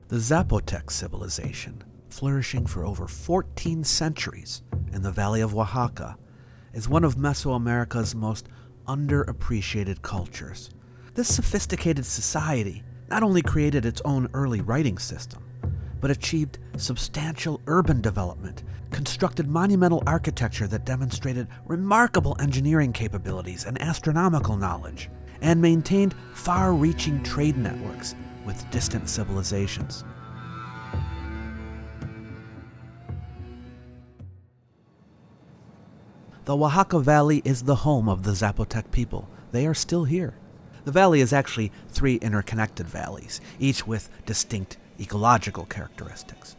The Zapotec civilization, flourishing for over 14 centuries in the Valley of Oaxaca, is one of Mesoamerica's most underappreciated cultures. This sophisticated society not only created its own early writing system, but achieved substantial urban development, constructed monumental architecture that demonstrated remarkable engineering capabilities and astronomical knowledge, and maintained far-reaching trade networks with distant civilizations. The Oaxaca Valley is the home of the Zapotec people. They are still here. The valley is actually 3 interconnected valleys, each with distinct ecological characteristics.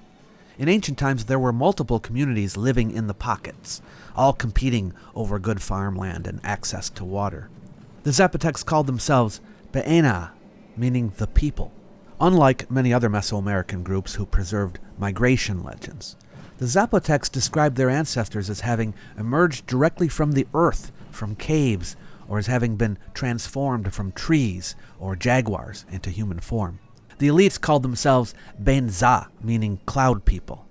In ancient times, there were multiple communities living in the pockets, all competing over good farmland and access to water. The Zapotecs called themselves Pe'ena, meaning the people. Unlike many other Mesoamerican groups who preserved migration legends, the Zapotecs described their ancestors as having emerged directly from the earth, from caves, or as having been transformed from trees or jaguars into human form. The elites called themselves Benza, meaning cloud people,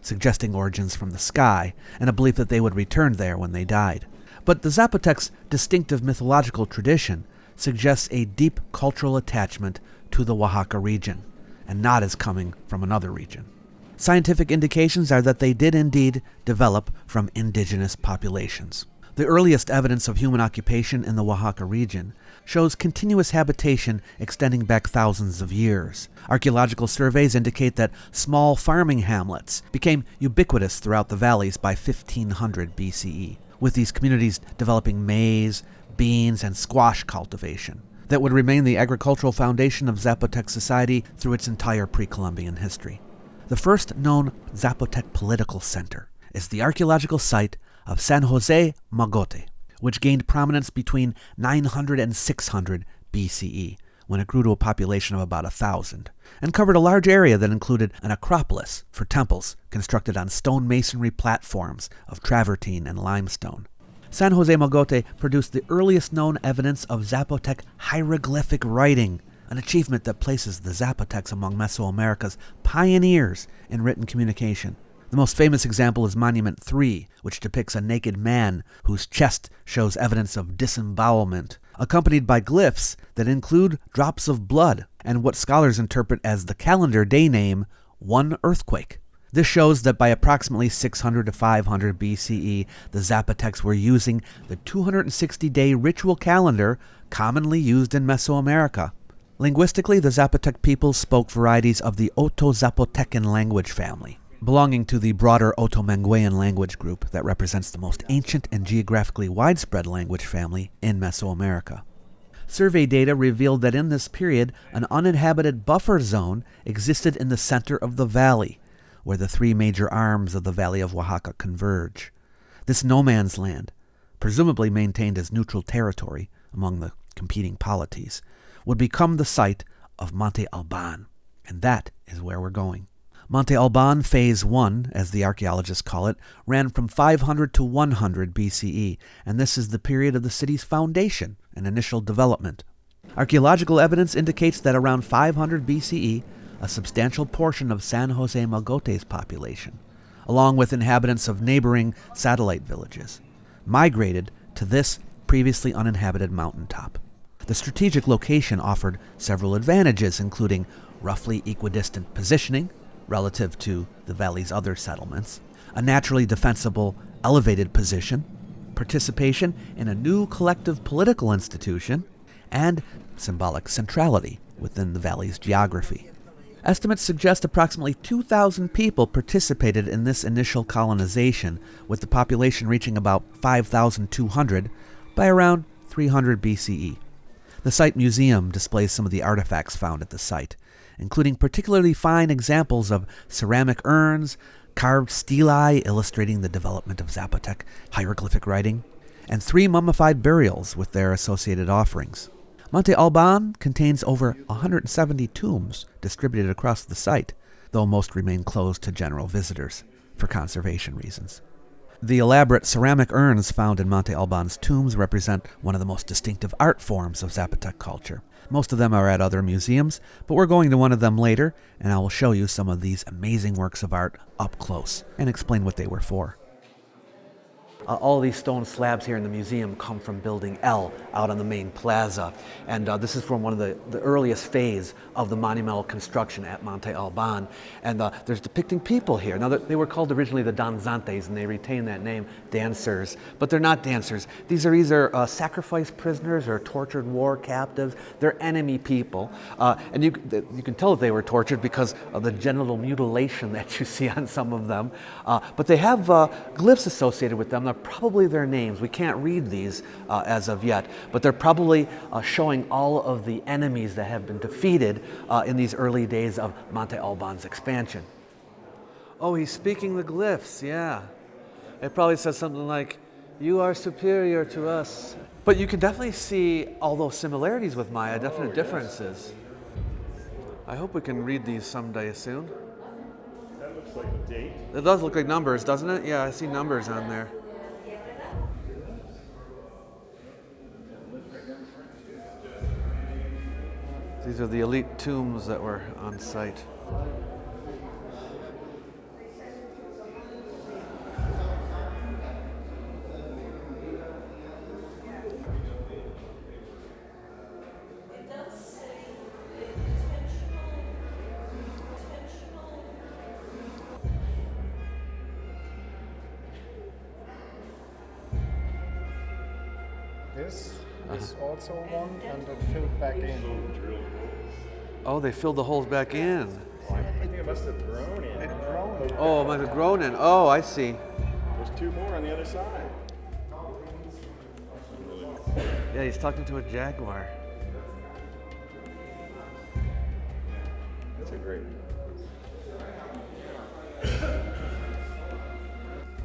suggesting origins from the sky and a belief that they would return there when they died. But the Zapotecs' distinctive mythological tradition suggests a deep cultural attachment to the Oaxaca region, and not as coming from another region. Scientific indications are that they did indeed develop from indigenous populations. The earliest evidence of human occupation in the Oaxaca region shows continuous habitation extending back thousands of years. Archaeological surveys indicate that small farming hamlets became ubiquitous throughout the valleys by 1500 BCE, with these communities developing maize, beans, and squash cultivation that would remain the agricultural foundation of Zapotec society through its entire pre-Columbian history. The first known Zapotec political center is the archaeological site of San Jose Mogote, which gained prominence between 900 and 600 BCE, when it grew to a population of about 1,000, and covered a large area that included an acropolis for temples constructed on stone masonry platforms of travertine and limestone. San Jose Mogote produced the earliest known evidence of Zapotec hieroglyphic writing, an achievement that places the Zapotecs among Mesoamerica's pioneers in written communication. The most famous example is Monument 3, which depicts a naked man whose chest shows evidence of disembowelment, accompanied by glyphs that include drops of blood and what scholars interpret as the calendar day name, One Earthquake. This shows that by approximately 600 to 500 BCE, the Zapotecs were using the 260-day ritual calendar commonly used in Mesoamerica. Linguistically, the Zapotec people spoke varieties of the Oto-Zapotecan language family, belonging to the broader Oto-Manguean language group that represents the most ancient and geographically widespread language family in Mesoamerica. Survey data revealed that in this period, an uninhabited buffer zone existed in the center of the valley, where the 3 major arms of the Valley of Oaxaca converge. This no-man's land, presumably maintained as neutral territory among the competing polities, would become the site of Monte Alban, and that is where we're going. Monte Alban Phase 1, as the archaeologists call it, ran from 500 to 100 BCE, and this is the period of the city's foundation and initial development. Archaeological evidence indicates that around 500 BCE, a substantial portion of San Jose Mogote's population, along with inhabitants of neighboring satellite villages, migrated to this previously uninhabited mountaintop. The strategic location offered several advantages, including roughly equidistant positioning relative to the valley's other settlements, a naturally defensible elevated position, participation in a new collective political institution, and symbolic centrality within the valley's geography. Estimates suggest approximately 2,000 people participated in this initial colonization, with the population reaching about 5,200 by around 300 BCE. The site museum displays some of the artifacts found at the site, including particularly fine examples of ceramic urns, carved stelae illustrating the development of Zapotec hieroglyphic writing, and 3 mummified burials with their associated offerings. Monte Alban contains over 170 tombs distributed across the site, though most remain closed to general visitors for conservation reasons. The elaborate ceramic urns found in Monte Alban's tombs represent one of the most distinctive art forms of Zapotec culture. Most of them are at other museums, but we're going to one of them later, and I will show you some of these amazing works of art up close and explain what they were for. All these stone slabs here in the museum come from Building L out on the main plaza. And this is from one of the earliest phase of the monumental construction at Monte Alban. And there's depicting people here. Now, they were called originally the danzantes, and they retain that name, dancers. But they're not dancers. These are either sacrificed prisoners or tortured war captives. They're enemy people. And you can tell that they were tortured because of the genital mutilation that you see on some of them. But they have glyphs associated with them. They're probably their names. We can't read these as of yet, but they're probably showing all of the enemies that have been defeated in these early days of Monte Alban's expansion. Oh, he's speaking the glyphs, yeah. It probably says something like, "You are superior to us." But you can definitely see, although similarities with Maya, definite differences. I hope we can read these someday soon. That looks like a date. It does look like numbers, doesn't it? Yeah, I see numbers on there. These are the elite tombs that were on site. This is also one, and it filled back in. Oh, they filled the holes back in. I think it must have grown in. It grown. Oh, it might have grown in. Oh, I see. There's two more on the other side. Yeah, he's talking to a jaguar. That's a great.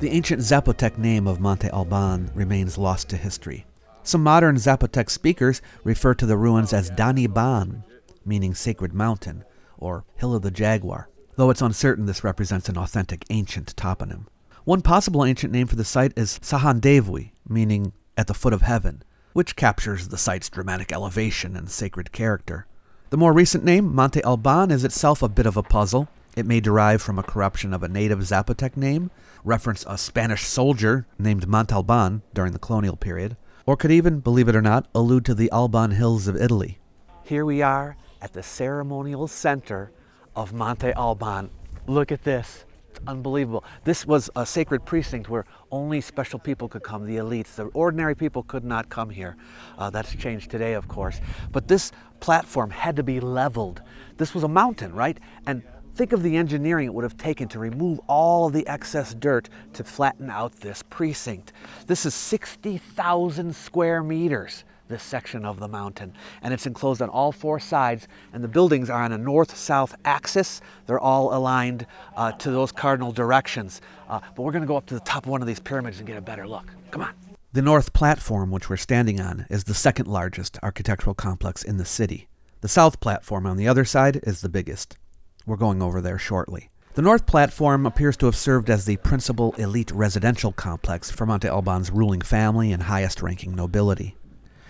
The ancient Zapotec name of Monte Alban remains lost to history. Some modern Zapotec speakers refer to the ruins as Daniban, meaning sacred mountain, or hill of the jaguar, though it's uncertain this represents an authentic ancient toponym. One possible ancient name for the site is Sahandevui, meaning at the foot of heaven, which captures the site's dramatic elevation and sacred character. The more recent name, Monte Alban, is itself a bit of a puzzle. It may derive from a corruption of a native Zapotec name, reference a Spanish soldier named Montalban during the colonial period, or could even, believe it or not, allude to the Alban Hills of Italy. Here we are at the ceremonial center of Monte Alban. Look at this. It's unbelievable. This was a sacred precinct where only special people could come, the elites. The ordinary people could not come here. That's changed today, of course. But this platform had to be leveled. This was a mountain, right? And think of the engineering it would have taken to remove all of the excess dirt to flatten out this precinct. This is 60,000 square meters, this section of the mountain, and it's enclosed on all four sides, and the buildings are on a north-south axis. They're all aligned to those cardinal directions. But we're going to go up to the top of one of these pyramids and get a better look. Come on. The north platform, which we're standing on, is the second largest architectural complex in the city. The south platform on the other side is the biggest. We're going over there shortly. The north platform appears to have served as the principal elite residential complex for Monte Alban's ruling family and highest-ranking nobility.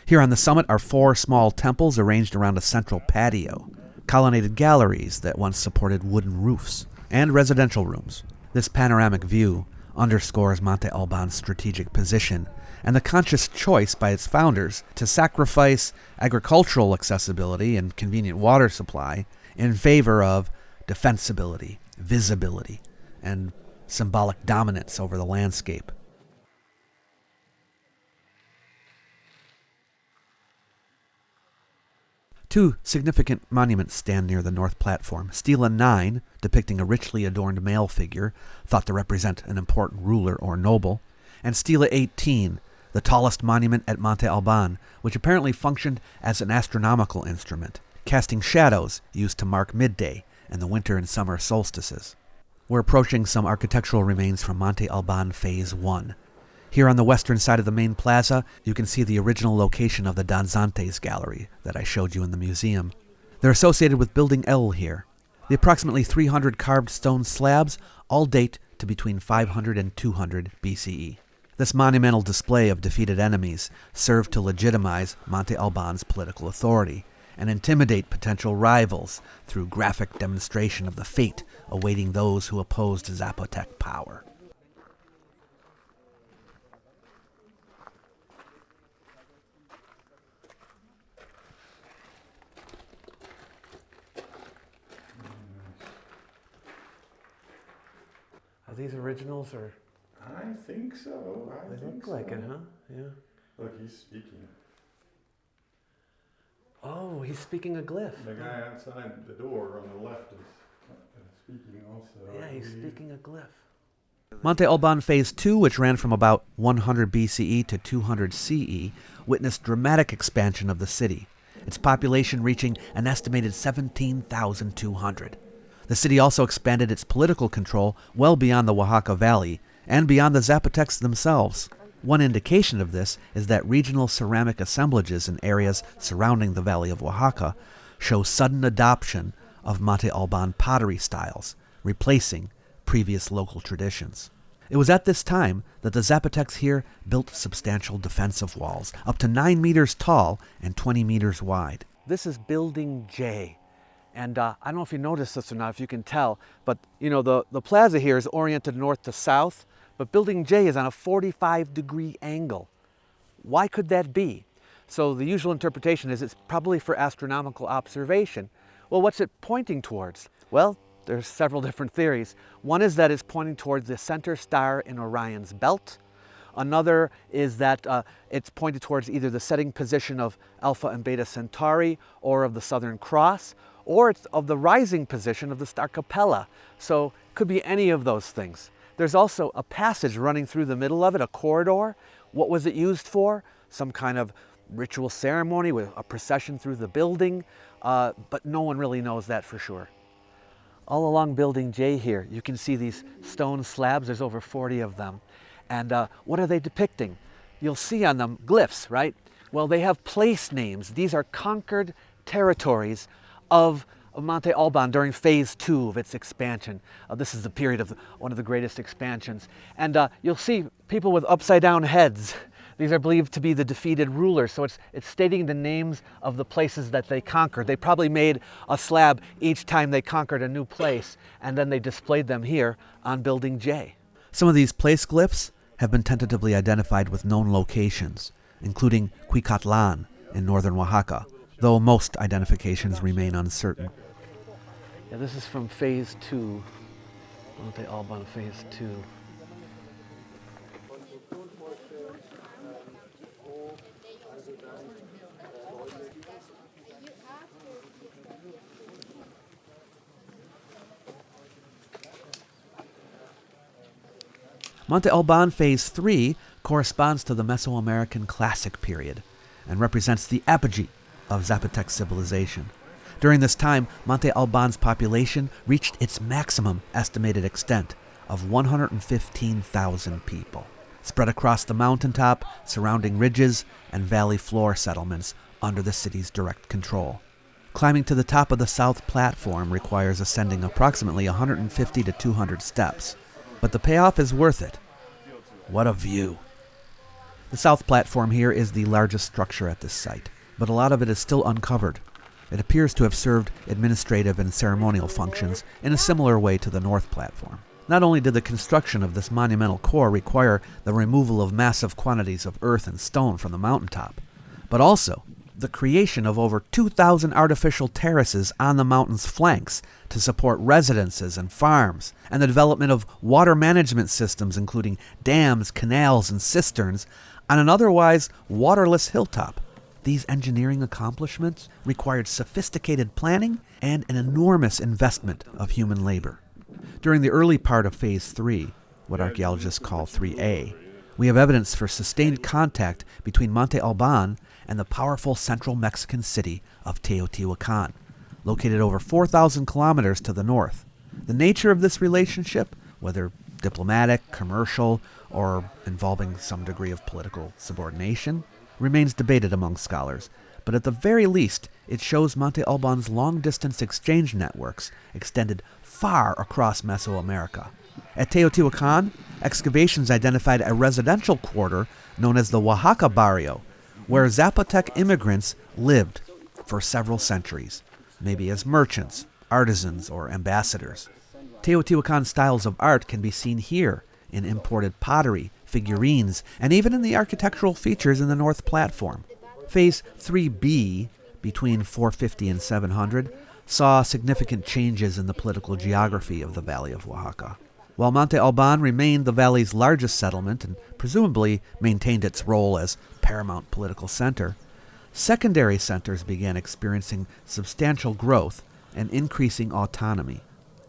Here on the summit are four small temples arranged around a central patio, colonnaded galleries that once supported wooden roofs, and residential rooms. This panoramic view underscores Monte Alban's strategic position and the conscious choice by its founders to sacrifice agricultural accessibility and convenient water supply in favor of defensibility, visibility, and symbolic dominance over the landscape. Two significant monuments stand near the north platform. Stela 9, depicting a richly adorned male figure, thought to represent an important ruler or noble, and Stela 18, the tallest monument at Monte Alban, which apparently functioned as an astronomical instrument, casting shadows used to mark midday and the winter and summer solstices. We're approaching some architectural remains from Monte Alban Phase 1. Here on the western side of the main plaza, you can see the original location of the Danzantes gallery that I showed you in the museum. They're associated with Building L here. The approximately 300 carved stone slabs all date to between 500 and 200 BCE. This monumental display of defeated enemies served to legitimize Monte Alban's political authority and intimidate potential rivals through graphic demonstration of the fate awaiting those who opposed Zapotec power. Are these originals or? I think so. They look like it, huh? Yeah. Look, he's speaking. Oh, he's speaking a glyph. The guy outside the door on the left is speaking also. Yeah, he's speaking a glyph. Monte Alban Phase 2, which ran from about 100 BCE to 200 CE, witnessed dramatic expansion of the city, its population reaching an estimated 17,200. The city also expanded its political control well beyond the Oaxaca Valley and beyond the Zapotecs themselves. One indication of this is that regional ceramic assemblages in areas surrounding the Valley of Oaxaca show sudden adoption of Monte Alban pottery styles, replacing previous local traditions. It was at this time that the Zapotecs here built substantial defensive walls, up to 9 meters tall and 20 meters wide. This is Building J. And I don't know if you noticed this or not, if you can tell, but you know the plaza here is oriented north to south, but Building J is on a 45-degree angle. Why could that be? So the usual interpretation is it's probably for astronomical observation. Well, what's it pointing towards? Well, there's several different theories. One is that it's pointing towards the center star in Orion's belt. Another is that it's pointed towards either the setting position of Alpha and Beta Centauri or of the Southern Cross, or it's of the rising position of the star Capella. So it could be any of those things. There's also a passage running through the middle of it, a corridor. What was it used for? Some kind of ritual ceremony with a procession through the building, but no one really knows that for sure. All along Building J here, you can see these stone slabs. There's over 40 of them. And what are they depicting? You'll see on them glyphs, right? Well, they have place names. These are conquered territories of Monte Alban during Phase 2 of its expansion. This is the period of one of the greatest expansions. And you'll see people with upside-down heads. These are believed to be the defeated rulers, so it's stating the names of the places that they conquered. They probably made a slab each time they conquered a new place, and then they displayed them here on Building J. Some of these place glyphs have been tentatively identified with known locations, including Cuicatlan in northern Oaxaca, though most identifications remain uncertain. Yeah, this is from Phase 2, Monte Alban Phase 2. Monte Alban Phase 3 corresponds to the Mesoamerican Classic period and represents the apogee of Zapotec civilization. During this time, Monte Alban's population reached its maximum estimated extent of 115,000 people, spread across the mountaintop, surrounding ridges, and valley floor settlements under the city's direct control. Climbing to the top of the south platform requires ascending approximately 150 to 200 steps, but the payoff is worth it. What a view! The south platform here is the largest structure at this site, but a lot of it is still uncovered. It appears to have served administrative and ceremonial functions in a similar way to the north platform. Not only did the construction of this monumental core require the removal of massive quantities of earth and stone from the mountaintop, but also the creation of over 2,000 artificial terraces on the mountain's flanks to support residences and farms, and the development of water management systems including dams, canals, and cisterns on an otherwise waterless hilltop. These engineering accomplishments required sophisticated planning and an enormous investment of human labor. During the early part of Phase 3, what archaeologists call 3A, we have evidence for sustained contact between Monte Alban and the powerful central Mexican city of Teotihuacan, located over 4,000 kilometers to the north. The nature of this relationship, whether diplomatic, commercial, or involving some degree of political subordination, remains debated among scholars, but at the very least, it shows Monte Alban's long-distance exchange networks extended far across Mesoamerica, At Teotihuacan, excavations identified a residential quarter known as the Oaxaca Barrio, where Zapotec immigrants lived for several centuries, maybe as merchants, artisans, or ambassadors. Teotihuacan styles of art can be seen here in imported pottery, figurines, and even in the architectural features in the north platform. Phase 3B, between 450 and 700, saw significant changes in the political geography of the Valley of Oaxaca. While Monte Alban remained the valley's largest settlement and presumably maintained its role as paramount political center, secondary centers began experiencing substantial growth and increasing autonomy.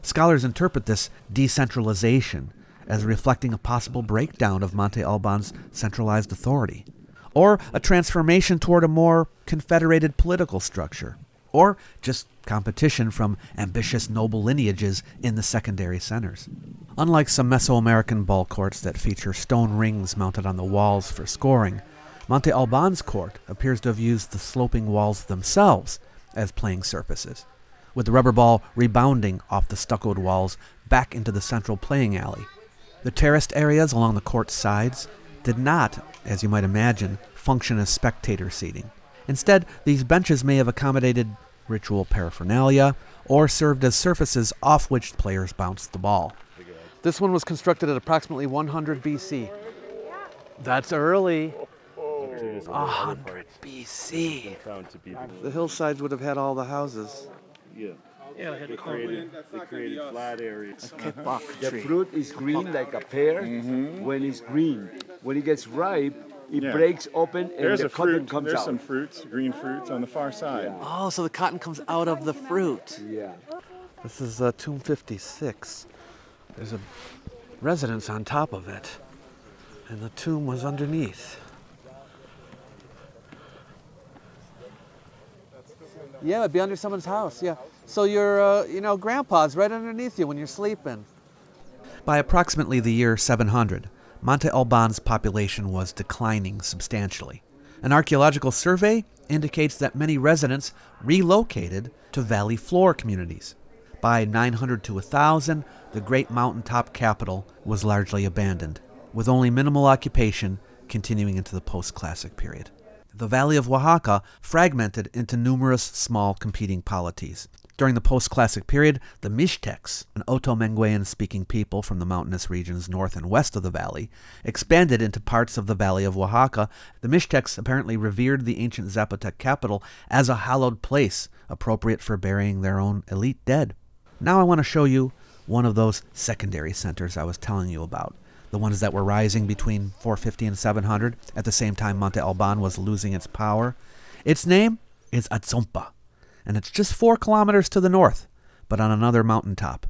Scholars interpret this decentralization as reflecting a possible breakdown of Monte Alban's centralized authority, or a transformation toward a more confederated political structure, or just competition from ambitious noble lineages in the secondary centers. Unlike some Mesoamerican ball courts that feature stone rings mounted on the walls for scoring, Monte Alban's court appears to have used the sloping walls themselves as playing surfaces, with the rubber ball rebounding off the stuccoed walls back into the central playing alley. The terraced areas along the court's sides did not, as you might imagine, function as spectator seating. Instead, these benches may have accommodated ritual paraphernalia or served as surfaces off which players bounced the ball. This one was constructed at approximately 100 BC. That's early. 100 BC. The hillsides would have had all the houses. Yeah, they created flat areas. The fruit is green like a pear when it's green. When it gets ripe, it breaks open and the cotton comes out. There's some fruits, green fruits on the far side. Yeah. Oh, so the cotton comes out of the fruit. Yeah. This is Tomb 56. There's a residence on top of it, and the tomb was underneath. Yeah, it'd be under someone's house, yeah. So your, grandpa's right underneath you when you're sleeping. By approximately the year 700, Monte Alban's population was declining substantially. An archaeological survey indicates that many residents relocated to valley floor communities. By 900 to 1000, the great mountaintop capital was largely abandoned, with only minimal occupation continuing into the post-classic period. The Valley of Oaxaca fragmented into numerous small competing polities. During the post-classic period, the Mixtecs, an Oto-Menguean-speaking people from the mountainous regions north and west of the valley, expanded into parts of the Valley of Oaxaca. The Mixtecs apparently revered the ancient Zapotec capital as a hallowed place, appropriate for burying their own elite dead. Now I want to show you one of those secondary centers I was telling you about, the ones that were rising between 450 and 700, at the same time Monte Alban was losing its power. Its name is Atzompa, and it's just 4 kilometers to the north, but on another mountaintop.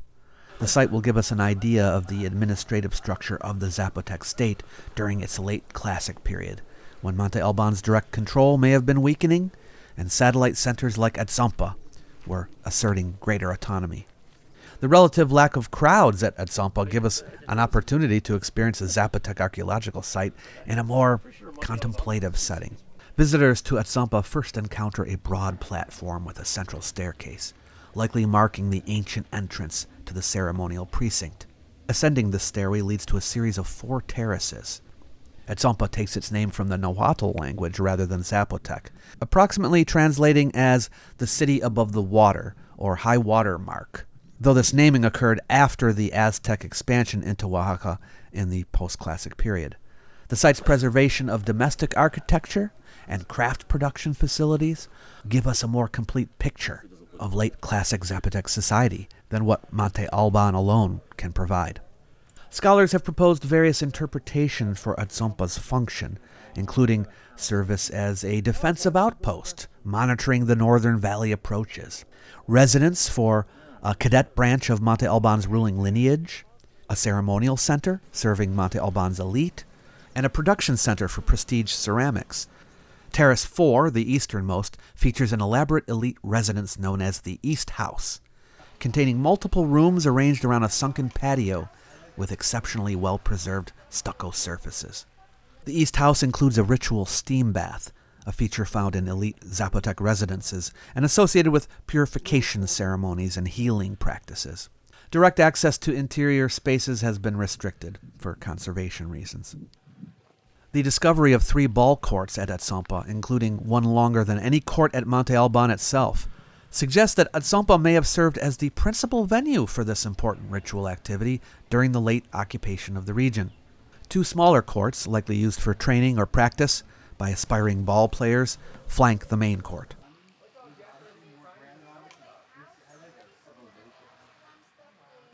The site will give us an idea of the administrative structure of the Zapotec state during its late classic period, when Monte Alban's direct control may have been weakening, and satellite centers like Atzompa were asserting greater autonomy. The relative lack of crowds at Atzompa give us an opportunity to experience a Zapotec archaeological site in a more contemplative setting. Visitors to Atzompa first encounter a broad platform with a central staircase, likely marking the ancient entrance to the ceremonial precinct. Ascending this stairway leads to a series of 4 terraces. Atzompa takes its name from the Nahuatl language rather than Zapotec, approximately translating as the city above the water, or high water mark, though this naming occurred after the Aztec expansion into Oaxaca in the post-classic period. The site's preservation of domestic architecture and craft production facilities give us a more complete picture of late classic Zapotec society than what Monte Alban alone can provide. Scholars have proposed various interpretations for Atzompa's function, including service as a defensive outpost, monitoring the northern valley approaches, residence for a cadet branch of Monte Alban's ruling lineage, a ceremonial center serving Monte Alban's elite, and a production center for prestige ceramics. Terrace 4, the easternmost, features an elaborate elite residence known as the East House, containing multiple rooms arranged around a sunken patio with exceptionally well-preserved stucco surfaces. The East House includes a ritual steam bath, a feature found in elite Zapotec residences and associated with purification ceremonies and healing practices. Direct access to interior spaces has been restricted for conservation reasons. The discovery of 3 ball courts at Atzompa, including one longer than any court at Monte Alban itself, suggests that Atzompa may have served as the principal venue for this important ritual activity during the late occupation of the region. 2 smaller courts, likely used for training or practice by aspiring ball players, flank the main court.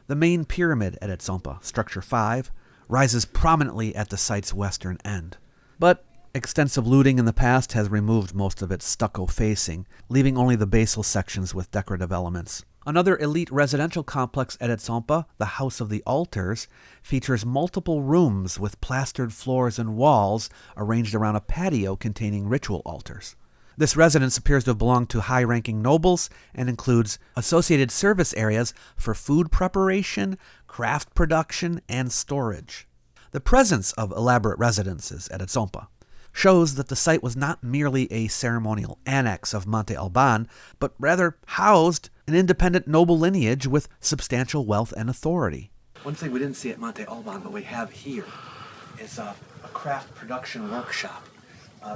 The main pyramid at Atzompa, Structure 5, rises prominently at the site's western end. But extensive looting in the past has removed most of its stucco facing, leaving only the basal sections with decorative elements. Another elite residential complex at Atzompa, the House of the Altars, features multiple rooms with plastered floors and walls arranged around a patio containing ritual altars. This residence appears to have belonged to high-ranking nobles and includes associated service areas for food preparation, craft production, and storage. The presence of elaborate residences at Atzompa shows that the site was not merely a ceremonial annex of Monte Alban, but rather housed an independent noble lineage with substantial wealth and authority. One thing we didn't see at Monte Alban, but we have here, is a craft production workshop.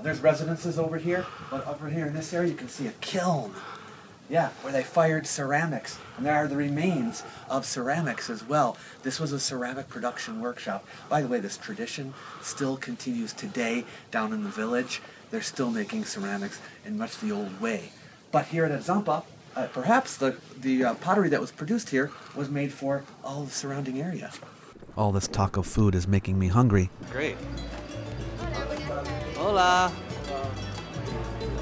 There's residences over here, but over here in this area you can see a kiln. Yeah, where they fired ceramics. And there are the remains of ceramics as well. This was a ceramic production workshop. By the way, this tradition still continues today down in the village. They're still making ceramics in much the old way. But here at Atzompa, perhaps the pottery that was produced here was made for all the surrounding area. All this talk of food is making me hungry. Great. Hola.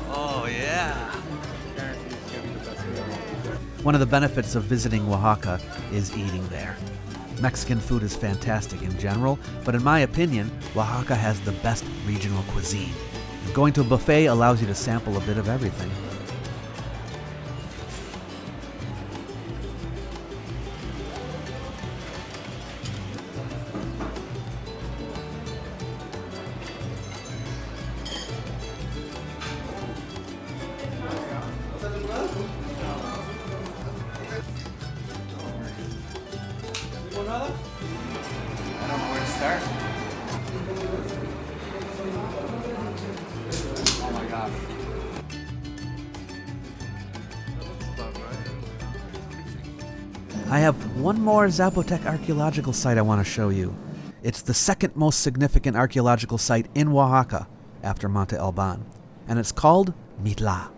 Oh, yeah. One of the benefits of visiting Oaxaca is eating there. Mexican food is fantastic in general, but in my opinion, Oaxaca has the best regional cuisine. And going to a buffet allows you to sample a bit of everything. I don't know where to start. Oh my God. I have one more Zapotec archaeological site I want to show you. It's the second most significant archaeological site in Oaxaca after Monte Alban, and it's called Mitla.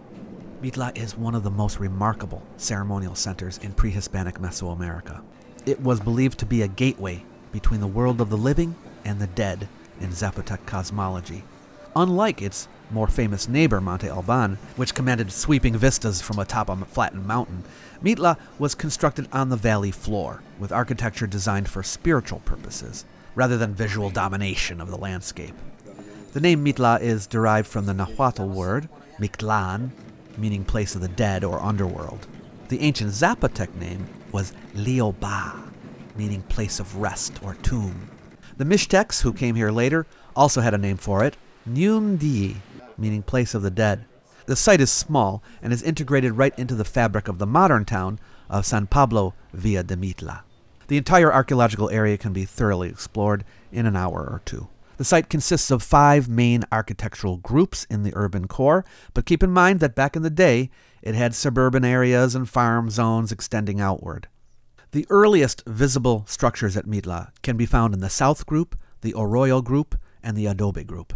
Mitla is one of the most remarkable ceremonial centers in pre-Hispanic Mesoamerica. It was believed to be a gateway between the world of the living and the dead in Zapotec cosmology. Unlike its more famous neighbor, Monte Alban, which commanded sweeping vistas from atop a flattened mountain, Mitla was constructed on the valley floor, with architecture designed for spiritual purposes, rather than visual domination of the landscape. The name Mitla is derived from the Nahuatl word, Mictlan, meaning place of the dead or underworld. The ancient Zapotec name was Leoba, meaning place of rest or tomb. The Mixtecs, who came here later, also had a name for it, Nyundi, meaning place of the dead. The site is small and is integrated right into the fabric of the modern town of San Pablo Villa de Mitla. The entire archaeological area can be thoroughly explored in an hour or two. The site consists of 5 main architectural groups in the urban core, but keep in mind that back in the day, it had suburban areas and farm zones extending outward. The earliest visible structures at Mitla can be found in the South Group, the Arroyo Group, and the Adobe Group.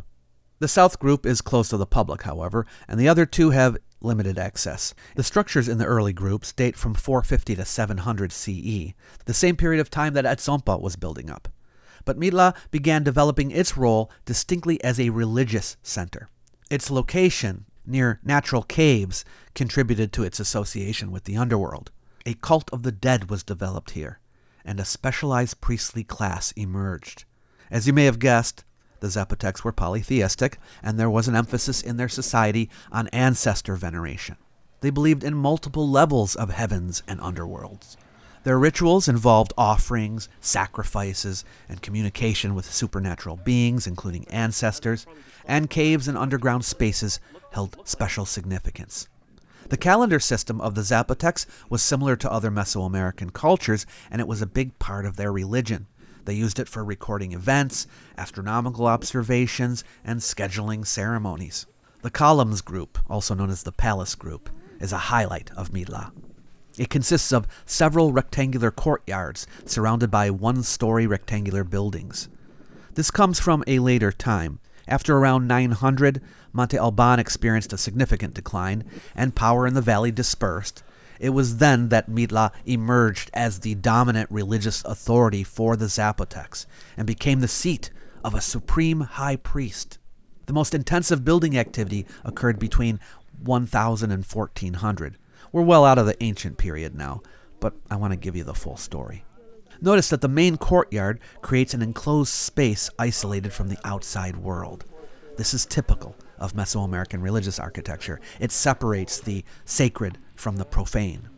The South Group is closed to the public, however, and the other 2 have limited access. The structures in the early groups date from 450 to 700 CE, the same period of time that Atzompa was building up. But Mitla began developing its role distinctly as a religious center. Its location, near natural caves, contributed to its association with the underworld. A cult of the dead was developed here, and a specialized priestly class emerged. As you may have guessed, the Zapotecs were polytheistic, and there was an emphasis in their society on ancestor veneration. They believed in multiple levels of heavens and underworlds. Their rituals involved offerings, sacrifices, and communication with supernatural beings, including ancestors, and caves and underground spaces held special significance. The calendar system of the Zapotecs was similar to other Mesoamerican cultures, and it was a big part of their religion. They used it for recording events, astronomical observations, and scheduling ceremonies. The columns group, also known as the palace group, is a highlight of Mitla. It consists of several rectangular courtyards surrounded by one-story rectangular buildings. This comes from a later time. After around 900, Monte Alban experienced a significant decline, and power in the valley dispersed. It was then that Mitla emerged as the dominant religious authority for the Zapotecs and became the seat of a supreme high priest. The most intensive building activity occurred between 1000 and 1400. We're well out of the ancient period now, but I want to give you the full story. Notice that the main courtyard creates an enclosed space isolated from the outside world. This is typical of Mesoamerican religious architecture. It separates the sacred from the profane.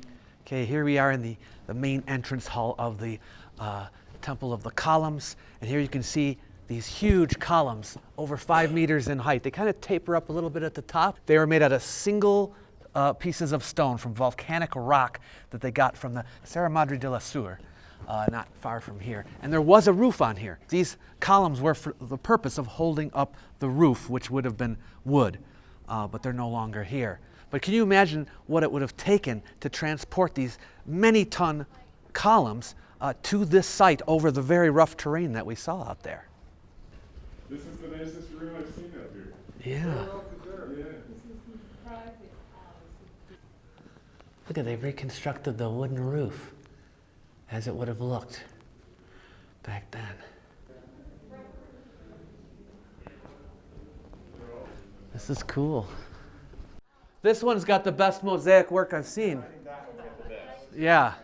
Okay, here we are in the main entrance hall of the Temple of the Columns, and here you can see these huge columns over 5 meters in height. They kind of taper up a little bit at the top. They were made out of single pieces of stone from volcanic rock that they got from the Serra Madre de la Sur, not far from here. And there was a roof on here. These columns were for the purpose of holding up the roof, which would have been wood, but they're no longer here. But can you imagine what it would have taken to transport these many-ton columns to this site over the very rough terrain that we saw out there? This is the nicest room I've seen up here. Yeah. Yeah. Look at, they've reconstructed the wooden roof as it would have looked back then. This is cool. This one's got the best mosaic work I've seen. Yeah.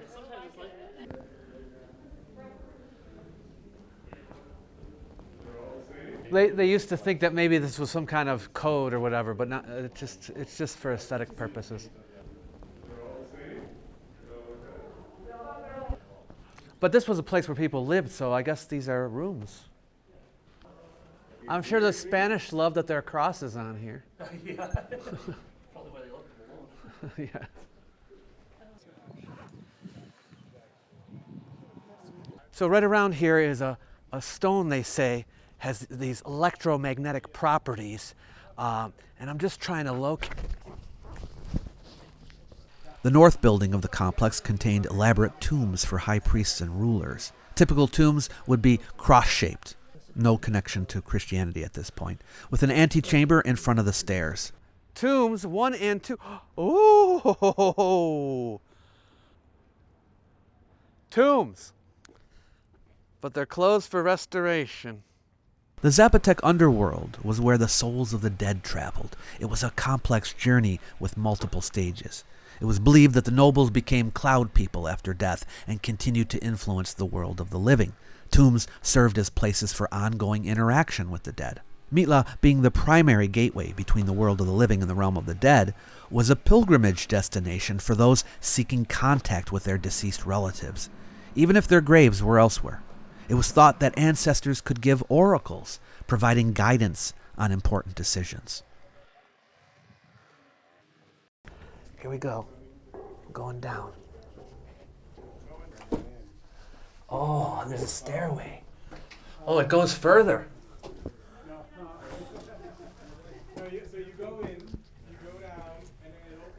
They used to think that maybe this was some kind of code or whatever, but not, it's just for aesthetic purposes. But this was a place where people lived, so I guess these are rooms. I'm sure the Spanish love that there are crosses on here. Yeah. Probably where they look. Yeah. So right around here is a stone, they say, has these electromagnetic properties, and I'm just trying to locate. The north building of the complex contained elaborate tombs for high priests and rulers. Typical tombs would be cross-shaped, no connection to Christianity at this point, with an antechamber in front of the stairs. Tombs 1 and 2. Oh! Tombs! But they're closed for restoration. The Zapotec underworld was where the souls of the dead traveled. It was a complex journey with multiple stages. It was believed that the nobles became cloud people after death and continued to influence the world of the living. Tombs served as places for ongoing interaction with the dead. Mitla, being the primary gateway between the world of the living and the realm of the dead, was a pilgrimage destination for those seeking contact with their deceased relatives, even if their graves were elsewhere. It was thought that ancestors could give oracles, providing guidance on important decisions. Here we go. Going down. Oh, there's a stairway. Oh, it goes further. So you go in, you go down, and then it opens.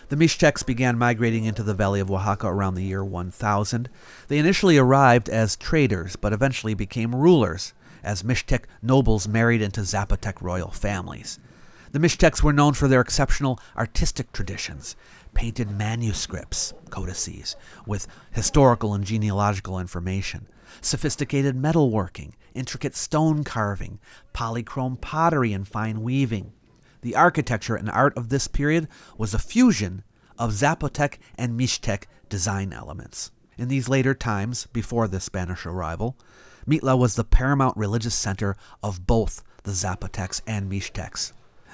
The Mixtecs began migrating into the Valley of Oaxaca around the year 1000. They initially arrived as traders, but eventually became rulers, as Mixtec nobles married into Zapotec royal families. The Mixtecs were known for their exceptional artistic traditions, painted manuscripts, codices, with historical and genealogical information, sophisticated metalworking, intricate stone carving, polychrome pottery, and fine weaving. The architecture and art of this period was a fusion of Zapotec and Mixtec design elements. In these later times, before the Spanish arrival, Mitla was the paramount religious center of both the Zapotecs and Mixtecs.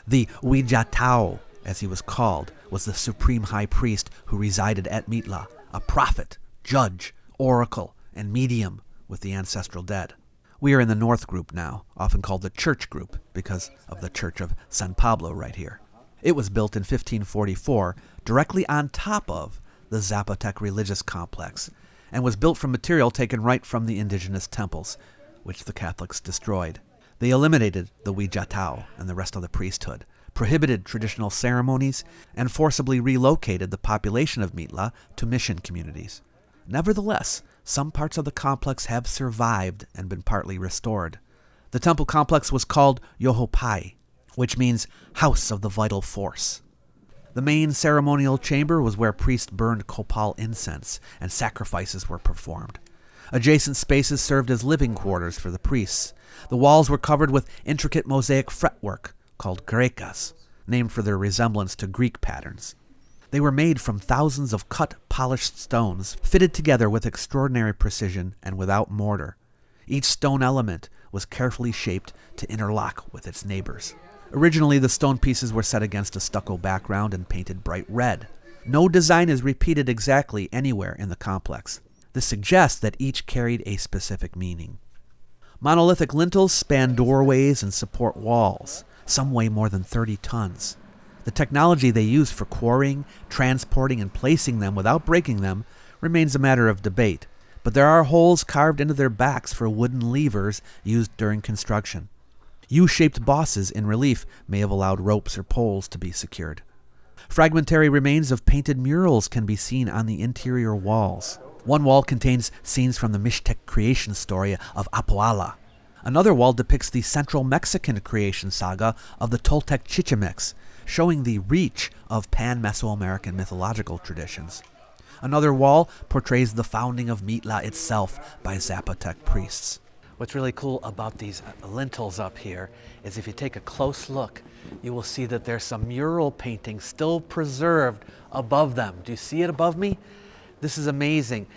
The Huillatao, as he was called, was the supreme high priest who resided at Mitla, a prophet, judge, oracle, and medium with the ancestral dead. We are in the North Group now, often called the Church Group because of the Church of San Pablo right here. It was built in 1544 directly on top of the Zapotec religious complex and was built from material taken right from the indigenous temples, which the Catholics destroyed. They eliminated the Huijatao and the rest of the priesthood, prohibited traditional ceremonies, and forcibly relocated the population of Mitla to mission communities. Nevertheless, some parts of the complex have survived and been partly restored. The temple complex was called Yohopai, which means House of the Vital Force. The main ceremonial chamber was where priests burned copal incense and sacrifices were performed. Adjacent spaces served as living quarters for the priests. The walls were covered with intricate mosaic fretwork called grecas, named for their resemblance to Greek patterns. They were made from thousands of cut, polished stones, fitted together with extraordinary precision and without mortar. Each stone element was carefully shaped to interlock with its neighbors. Originally, the stone pieces were set against a stucco background and painted bright red. No design is repeated exactly anywhere in the complex. This suggests that each carried a specific meaning. Monolithic lintels span doorways and support walls. Some weigh more than 30 tons. The technology they use for quarrying, transporting, and placing them without breaking them remains a matter of debate, but there are holes carved into their backs for wooden levers used during construction. U-shaped bosses in relief may have allowed ropes or poles to be secured. Fragmentary remains of painted murals can be seen on the interior walls. One wall contains scenes from the Mixtec creation story of Apoala. Another wall depicts the central Mexican creation saga of the Toltec Chichimex, showing the reach of pan-Mesoamerican mythological traditions. Another wall portrays the founding of Mitla itself by Zapotec priests. What's really cool about these lintels up here is if you take a close look, you will see that there's some mural painting still preserved above them. Do you see it above me? This is amazing.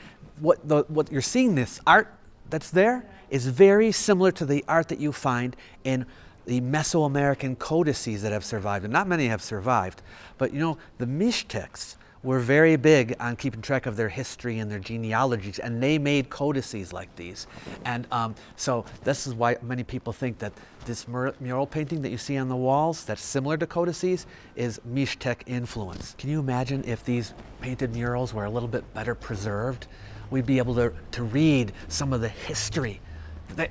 What you're seeing, this art that's there, is very similar to the art that you find in the Mesoamerican codices that have survived. And not many have survived, but you know, the Mixtecs were very big on keeping track of their history and their genealogies, and they made codices like these. And so this is why many people think that this mural painting that you see on the walls that's similar to codices is Mixtec influence. Can you imagine if these painted murals were a little bit better preserved? We'd be able to read some of the history.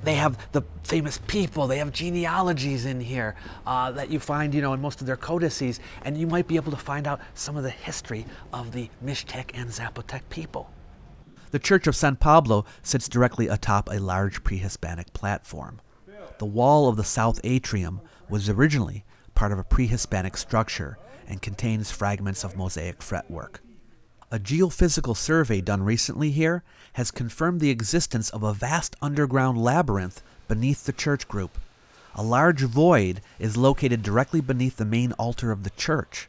They have the famous people, they have genealogies in here that you find, you know, in most of their codices, and you might be able to find out some of the history of the Mixtec and Zapotec people. The Church of San Pablo sits directly atop a large pre-Hispanic platform. The wall of the south atrium was originally part of a pre-Hispanic structure and contains fragments of mosaic fretwork. A geophysical survey done recently here has confirmed the existence of a vast underground labyrinth beneath the church group. A large void is located directly beneath the main altar of the church.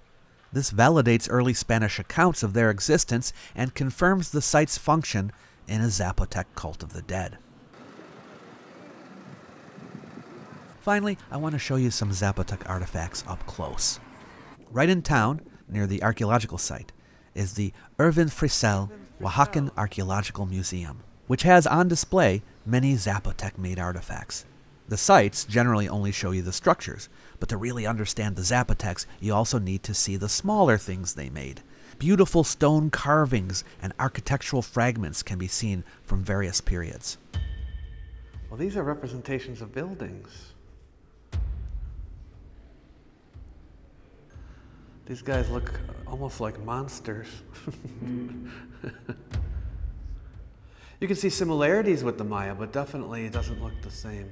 This validates early Spanish accounts of their existence and confirms the site's function in a Zapotec cult of the dead. Finally, I want to show you some Zapotec artifacts up close. Right in town, near the archaeological site, is the Erwin Frisell Oaxacan Archaeological Museum, which has on display many Zapotec-made artifacts. The sites generally only show you the structures, but to really understand the Zapotecs, you also need to see the smaller things they made. Beautiful stone carvings and architectural fragments can be seen from various periods. Well, these are representations of buildings. These guys look almost like monsters. You can see similarities with the Maya, but definitely it doesn't look the same.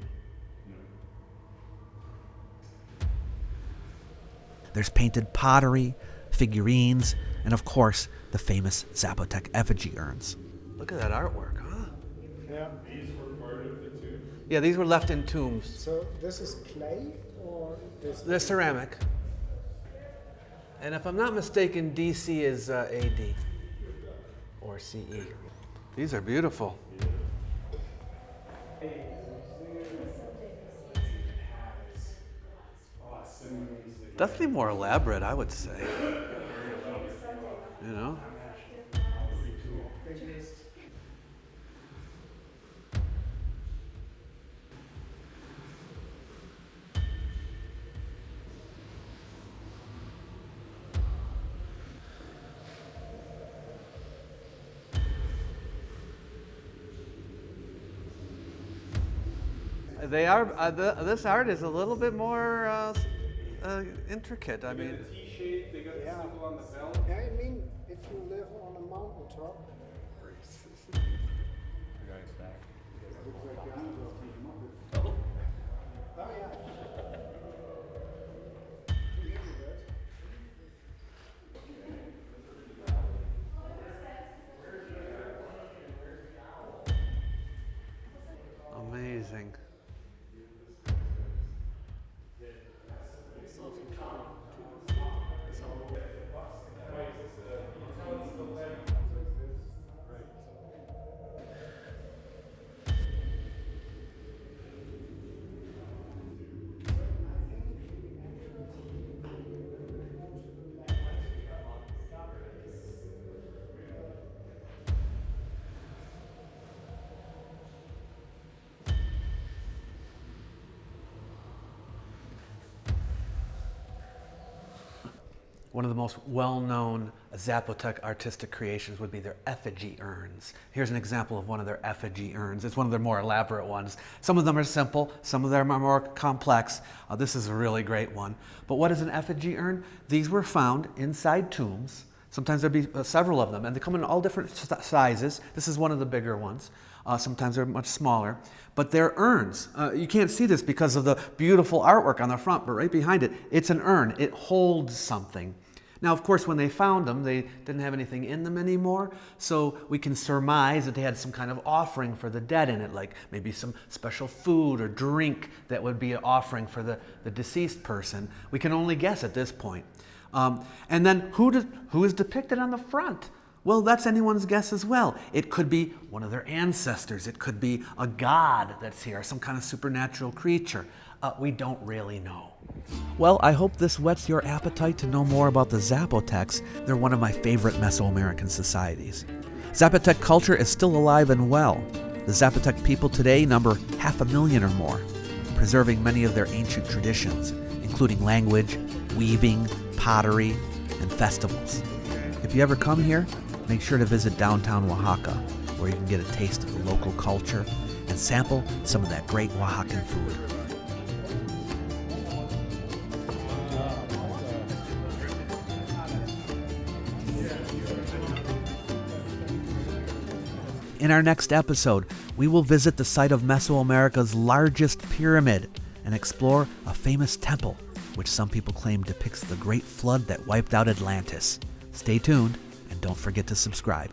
There's painted pottery, figurines, and of course, the famous Zapotec effigy urns. Look at that artwork, huh? Yeah. These were part of the tomb? Yeah, these were left in tombs. So this is clay or this? They're ceramic. And if I'm not mistaken, DC is AD or CE. These are beautiful. Definitely more elaborate, I would say. You know? They are. This art is a little bit more intricate. I mean, T-shape, they got the symbol on the belt. Yeah, I mean, if you live on a mountaintop, amazing. One of the most well-known Zapotec artistic creations would be their effigy urns. Here's an example of one of their effigy urns. It's one of their more elaborate ones. Some of them are simple, some of them are more complex. This is a really great one. But what is an effigy urn? These were found inside tombs. Sometimes there'd be several of them, and they come in all different sizes. This is one of the bigger ones. Sometimes they're much smaller, but they're urns. You can't see this because of the beautiful artwork on the front, but right behind it, it's an urn. It holds something. Now, of course, when they found them, they didn't have anything in them anymore, so we can surmise that they had some kind of offering for the dead in it, like maybe some special food or drink that would be an offering for the deceased person. We can only guess at this point. And then who is depicted on the front? Well, that's anyone's guess as well. It could be one of their ancestors. It could be a god that's here, some kind of supernatural creature. We don't really know. Well, I hope this whets your appetite to know more about the Zapotecs. They're one of my favorite Mesoamerican societies. Zapotec culture is still alive and well. The Zapotec people today number 500,000 or more, preserving many of their ancient traditions, including language, weaving, pottery, and festivals. If you ever come here, make sure to visit downtown Oaxaca, where you can get a taste of the local culture and sample some of that great Oaxacan food. In our next episode, we will visit the site of Mesoamerica's largest pyramid and explore a famous temple, which some people claim depicts the great flood that wiped out Atlantis. Stay tuned, and don't forget to subscribe.